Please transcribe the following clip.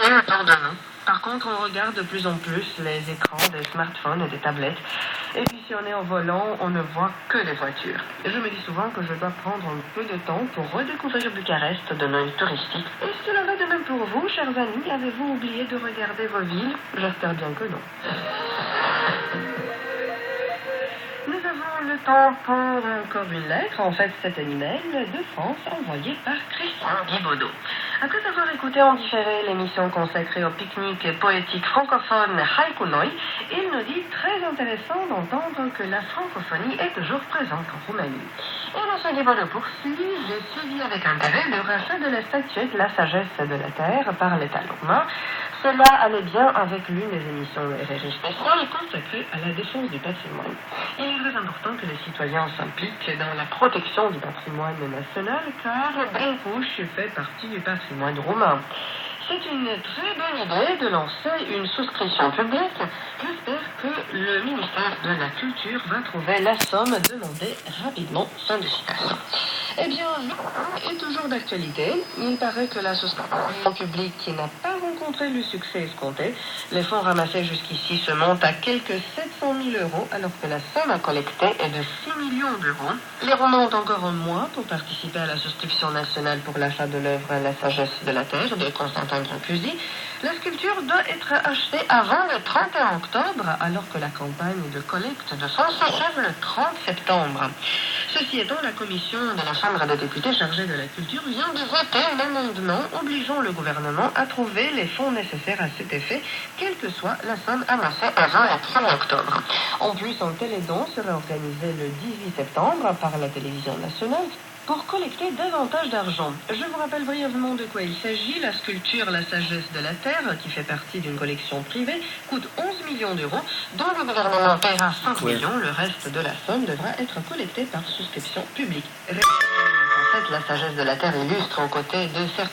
est autour de nous. Par contre, on regarde de plus en plus les écrans des smartphones et des tablettes. Et puis si on est en volant, on ne voit que des voitures. Je me dis souvent que je dois prendre un peu de temps pour redécouvrir Bucarest d'un œil touristique. Est-ce qu'il en va de même pour vous, chers amis? Avez-vous oublié de regarder vos villes? J'espère bien que non. Nous avons le temps pour encore une lettre. En fait, c'est un email de France envoyé par Christian Guibaudot. Après avoir écouté en différé l'émission consacrée au pique-nique poétique francophone Haiku Noi, il nous dit très intéressant d'entendre que la francophonie est toujours présente en Roumanie. Et M. Guibaudot poursuit, j'ai suivi avec intérêt le rachat de la statuette La Sagesse de la Terre par l'État roumain. Cela allait bien avec l'une des émissions RRI spéciales consacrée à la défense du patrimoine. Il est très important que les citoyens s'impliquent dans la protection du patrimoine national, car Brâncuș fait partie du patrimoine roumain. C'est une très bonne idée de lancer une souscription publique. J'espère que le ministère de la Culture va trouver la somme demandée rapidement. Fin de citation. Eh bien, le est toujours d'actualité. Il paraît que la souscription publique n'a pas rencontré le succès escompté. Les fonds ramassés jusqu'ici se montent à quelques 700 000 euros, alors que la somme à collecter est de 6 millions d'euros. Les Roumains ont encore un mois pour participer à la souscription nationale pour l'achat de l'œuvre La Sagesse de la Terre de Constantin Brancusi. La sculpture doit être achetée avant le 31 octobre, alors que la campagne de collecte de fonds s'achève le 30 septembre. Ceci étant, la commission de la Chambre des députés chargée de la culture vient de voter un amendement obligeant le gouvernement à trouver les fonds nécessaires à cet effet, quelle que soit la somme amassée avant le 1er octobre. En plus, un télédon sera organisé le 18 septembre par la télévision nationale pour collecter davantage d'argent. Je vous rappelle brièvement de quoi il s'agit. La sculpture La Sagesse de la Terre, qui fait partie d'une collection privée, coûte 11 millions d'euros, dont le gouvernement paiera 5 millions. Le reste de la somme devra être collecté par souscription publique. En fait, La Sagesse de la Terre illustre aux côtés de certains